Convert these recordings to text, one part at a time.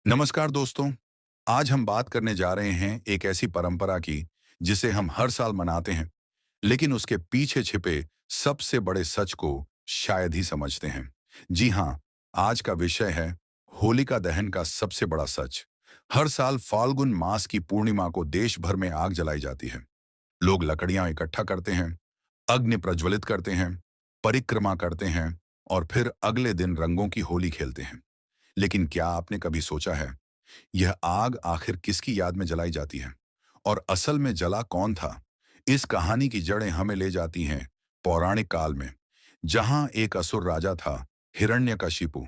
नमस्कार दोस्तों। आज हम बात करने जा रहे हैं एक ऐसी परंपरा की जिसे हम हर साल मनाते हैं, लेकिन उसके पीछे छिपे सबसे बड़े सच को शायद ही समझते हैं। जी हाँ, आज का विषय है होलिका दहन का सबसे बड़ा सच। हर साल फाल्गुन मास की पूर्णिमा को देश भर में आग जलाई जाती है। लोग लकड़ियां इकट्ठा करते हैं, अग्नि प्रज्वलित करते हैं, परिक्रमा करते हैं और फिर अगले दिन रंगों की होली खेलते हैं। लेकिन क्या आपने कभी सोचा है, यह आग आखिर किसकी याद में जलाई जाती है और असल में जला कौन था? इस कहानी की जड़ें हमें ले जाती हैं पौराणिक काल में, जहां एक असुर राजा था, हिरण्यकशिपु।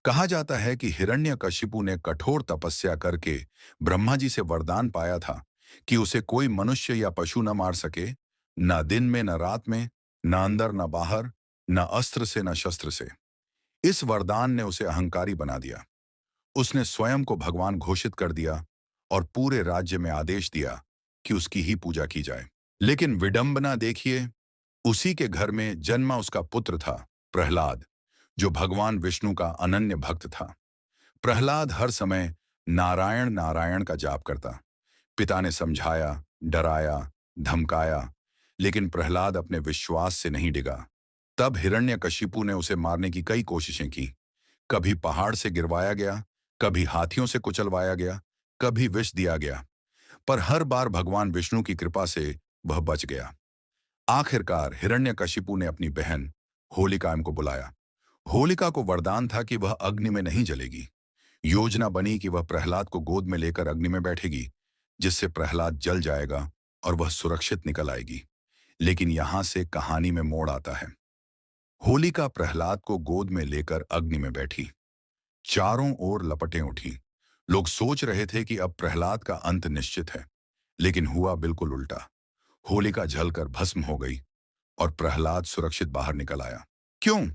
कहा जाता है कि हिरण्यकशिपु ने कठोर तपस्या करके ब्रह्मा जी से वरदान पाया था कि उसे कोई मनुष्य या पशु न मार सके, न दिन में न रात में, न अंदर न बाहर, न अस्त्र से न शस्त्र से। इस वरदान ने उसे अहंकारी बना दिया। उसने स्वयं को भगवान घोषित कर दिया और पूरे राज्य में आदेश दिया कि उसकी ही पूजा की जाए। लेकिन विडंबना देखिए, उसी के घर में जन्मा उसका पुत्र था, प्रहलाद, जो भगवान विष्णु का अनन्य भक्त था। प्रहलाद हर समय नारायण नारायण का जाप करता। पिता ने समझाया, डराया, धमकाया, लेकिन प्रहलाद अपने विश्वास से नहीं डिगा। तब हिरण्यकशिपु ने उसे मारने की कई कोशिशें की। कभी पहाड़ से गिरवाया गया, कभी हाथियों से कुचलवाया गया, कभी विष दिया गया, पर हर बार भगवान विष्णु की कृपा से वह बच गया। आखिरकार हिरण्यकशिपु ने अपनी बहन होलिका को बुलाया। होलिका को वरदान था कि वह अग्नि में नहीं जलेगी। योजना बनी कि वह प्रहलाद को गोद में लेकर अग्नि में बैठेगी, जिससे प्रहलाद जल जाएगा और वह सुरक्षित निकल आएगी। लेकिन यहां से कहानी में मोड़ आता है। होलिका प्रहलाद को गोद में लेकर अग्नि में बैठी। चारों ओर लपटें उठी। लोग सोच रहे थे कि अब प्रहलाद का अंत निश्चित है, लेकिन हुआ बिल्कुल उल्टा। होलिका जलकर भस्म हो गई और प्रहलाद सुरक्षित बाहर निकल आया। क्यों?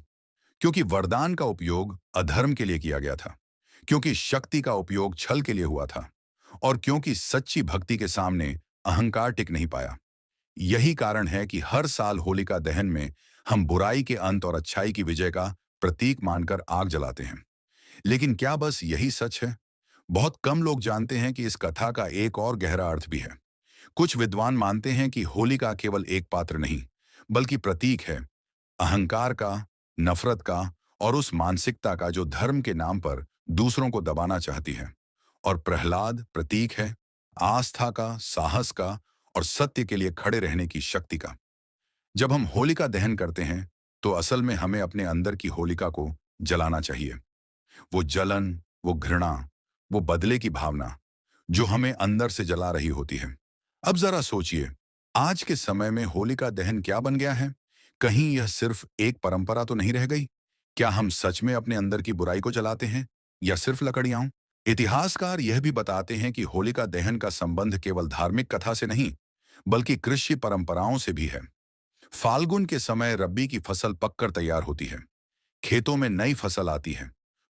क्योंकि वरदान का उपयोग अधर्म के लिए किया गया था, क्योंकि शक्ति का उपयोग छल के लिए हुआ था, और क्योंकि सच्ची भक्ति के सामने अहंकार टिक नहीं पाया। यही कारण है कि हर साल होलिका दहन में हम बुराई के अंत और अच्छाई की विजय का प्रतीक मानकर आग जलाते हैं। लेकिन क्या बस यही सच है? बहुत कम लोग जानते हैं कि इस कथा का एक और गहरा अर्थ भी है। कुछ विद्वान मानते हैं कि होलिका केवल एक पात्र नहीं, बल्कि प्रतीक है, अहंकार का, नफरत का और उस मानसिकता का जो धर्म के नाम पर दूसरों को दबाना चाहती है। और प्रहलाद प्रतीक है, आस्था का, साहस का और सत्य के लिए खड़े रहने की शक्ति का। जब हम होलिका दहन करते हैं, तो असल में हमें अपने अंदर की होलिका को जलाना चाहिए। वो जलन, वो घृणा, वो बदले की भावना जो हमें अंदर से जला रही होती है। अब जरा सोचिए, आज के समय में होलिका दहन क्या बन गया है? कहीं यह सिर्फ एक परंपरा तो नहीं रह गई? क्या हम सच में अपने अंदर की बुराई को जलाते हैं या सिर्फ लकड़ियां? इतिहासकार यह भी बताते हैं कि होलिका दहन का संबंध केवल धार्मिक कथा से नहीं, बल्कि कृषि परंपराओं से भी है। फाल्गुन के समय रब्बी की फसल पककर तैयार होती है। खेतों में नई फसल आती है।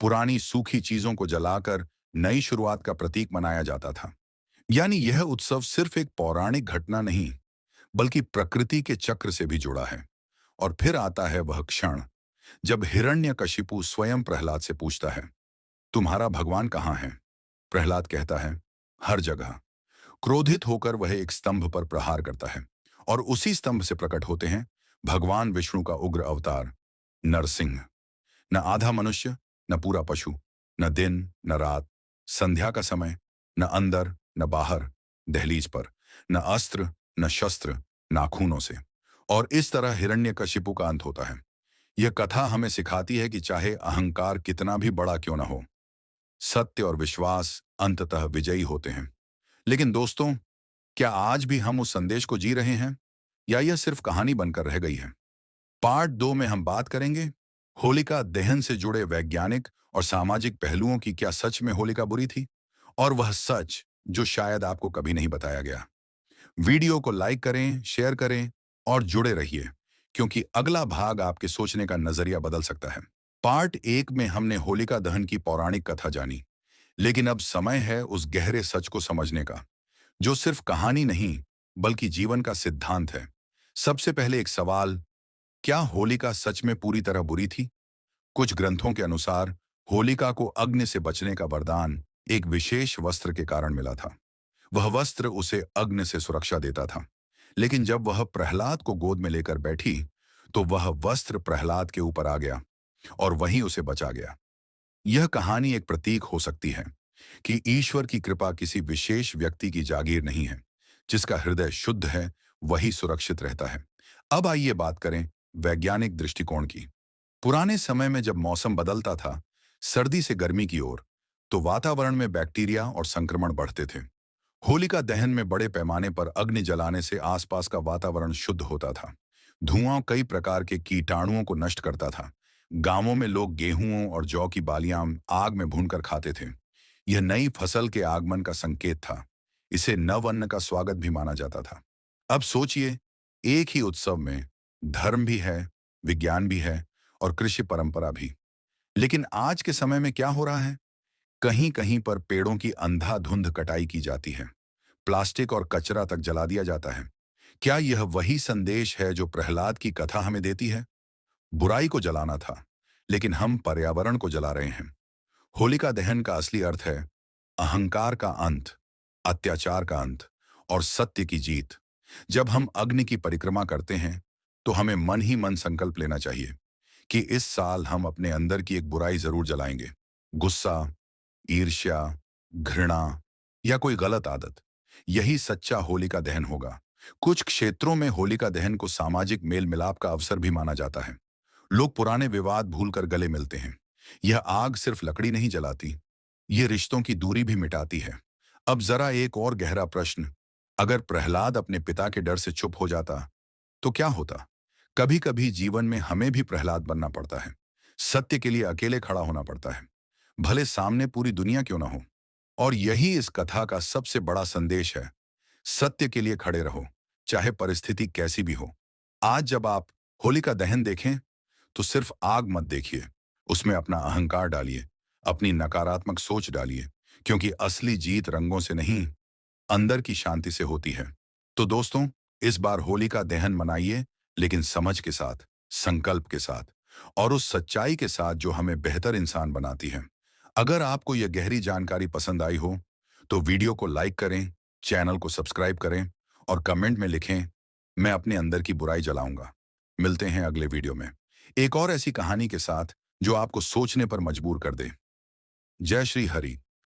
पुरानी सूखी चीजों को जलाकर नई शुरुआत का प्रतीक मनाया जाता था। यानी यह उत्सव सिर्फ एक पौराणिक घटना नहीं, बल्कि प्रकृति के चक्र से भी जुड़ा है। और फिर आता है वह क्षण जब हिरण्यकशिपु स्वयं प्रहलाद से पूछता है, तुम्हारा भगवान कहाँ है? प्रहलाद कहता है, हर जगह। क्रोधित होकर वह एक स्तंभ पर प्रहार करता है, और उसी स्तंभ से प्रकट होते हैं भगवान विष्णु का उग्र अवतार, नरसिंह। न आधा मनुष्य, न पूरा पशु, न दिन न रात, संध्या का समय, न अंदर न बाहर, दहलीज पर, न अस्त्र न शस्त्र, नाखूनों से। और इस तरह हिरण्यकशिपु का अंत होता है। यह कथा हमें सिखाती है कि चाहे अहंकार कितना भी बड़ा क्यों न हो, सत्य और विश्वास अंततः विजयी होते हैं। लेकिन दोस्तों, क्या आज भी हम उस संदेश को जी रहे हैं, या यह सिर्फ कहानी बनकर रह गई है? पार्ट 2 में हम बात करेंगे होलिका दहन से जुड़े वैज्ञानिक और सामाजिक पहलुओं की। क्या सच में होलिका बुरी थी? और वह सच जो शायद आपको कभी नहीं बताया गया। वीडियो को लाइक करें, शेयर करें और जुड़े रहिए, क्योंकि अगला भाग आपके सोचने का नजरिया बदल सकता है। पार्ट 1 में हमने होलिका दहन की पौराणिक कथा जानी, लेकिन अब समय है उस गहरे सच को समझने का, जो सिर्फ कहानी नहीं, बल्कि जीवन का सिद्धांत है। सबसे पहले एक सवाल, क्या होलिका सच में पूरी तरह बुरी थी? कुछ ग्रंथों के अनुसार होलिका को अग्नि से बचने का वरदान एक विशेष वस्त्र के कारण मिला था। वह वस्त्र उसे अग्नि से सुरक्षा देता था। लेकिन जब वह प्रहलाद को गोद में लेकर बैठी, तो वह वस्त्र प्रहलाद के ऊपर आ गया और वहीं उसे बचा गया। यह कहानी एक प्रतीक हो सकती है कि ईश्वर की कृपा किसी विशेष व्यक्ति की जागीर नहीं है। जिसका हृदय शुद्ध है, वही सुरक्षित रहता है। अब आइए बात करें वैज्ञानिक दृष्टिकोण की। पुराने समय में जब मौसम बदलता था, सर्दी से गर्मी की ओर, तो वातावरण में बैक्टीरिया और संक्रमण बढ़ते थे। होलिका दहन में बड़े पैमाने पर अग्नि जलाने से आसपास का वातावरण शुद्ध होता था। धुआं कई प्रकार के कीटाणुओं को नष्ट करता था। गांवों में लोग गेहूं और जौ की बालियां आग में भूनकर खाते थे। यह नई फसल के आगमन का संकेत था। इसे नव अन्न का स्वागत भी माना जाता था। अब सोचिए, एक ही उत्सव में धर्म भी है, विज्ञान भी है और कृषि परंपरा भी। लेकिन आज के समय में क्या हो रहा है? कहीं कहीं पर पेड़ों की अंधाधुंध कटाई की जाती है। प्लास्टिक और कचरा तक जला दिया जाता है। क्या यह वही संदेश है जो प्रहलाद की कथा हमें देती है? बुराई को जलाना था, लेकिन हम पर्यावरण को जला रहे हैं। होलिका दहन का असली अर्थ है अहंकार का अंत, अत्याचार का अंत और सत्य की जीत। जब हम अग्नि की परिक्रमा करते हैं, तो हमें मन ही मन संकल्प लेना चाहिए कि इस साल हम अपने अंदर की एक बुराई जरूर जलाएंगे। गुस्सा, ईर्ष्या, घृणा या कोई गलत आदत। यही सच्चा होलिका दहन होगा। कुछ क्षेत्रों में होलिका दहन को सामाजिक मेल मिलाप का अवसर भी माना जाता है। लोग पुराने विवाद भूलकर गले मिलते हैं। यह आग सिर्फ लकड़ी नहीं जलाती, ये रिश्तों की दूरी भी मिटाती है। अब जरा एक और गहरा प्रश्न, अगर प्रहलाद अपने पिता के डर से चुप हो जाता, तो क्या होता? कभी कभी जीवन में हमें भी प्रहलाद बनना पड़ता है। सत्य के लिए अकेले खड़ा होना पड़ता है, भले सामने पूरी दुनिया क्यों ना हो। और यही इस कथा का सबसे बड़ा संदेश है। सत्य के लिए खड़े रहो, चाहे परिस्थिति कैसी भी हो। आज जब आप होलिका दहन देखें, तो सिर्फ आग मत देखिए, उसमें अपना अहंकार डालिए, अपनी नकारात्मक सोच डालिए, क्योंकि असली जीत रंगों से नहीं, अंदर की शांति से होती है। तो दोस्तों, इस बार होलिका दहन मनाइए, लेकिन समझ के साथ, संकल्प के साथ और उस सच्चाई के साथ जो हमें बेहतर इंसान बनाती है। अगर आपको यह गहरी जानकारी पसंद आई हो, तो वीडियो को लाइक करें, चैनल को सब्सक्राइब करें और कमेंट में लिखें, मैं अपने अंदर की बुराई जलाऊंगा। मिलते हैं अगले वीडियो में एक और ऐसी कहानी के साथ जो आपको सोचने पर मजबूर कर दे। जय श्री हरि।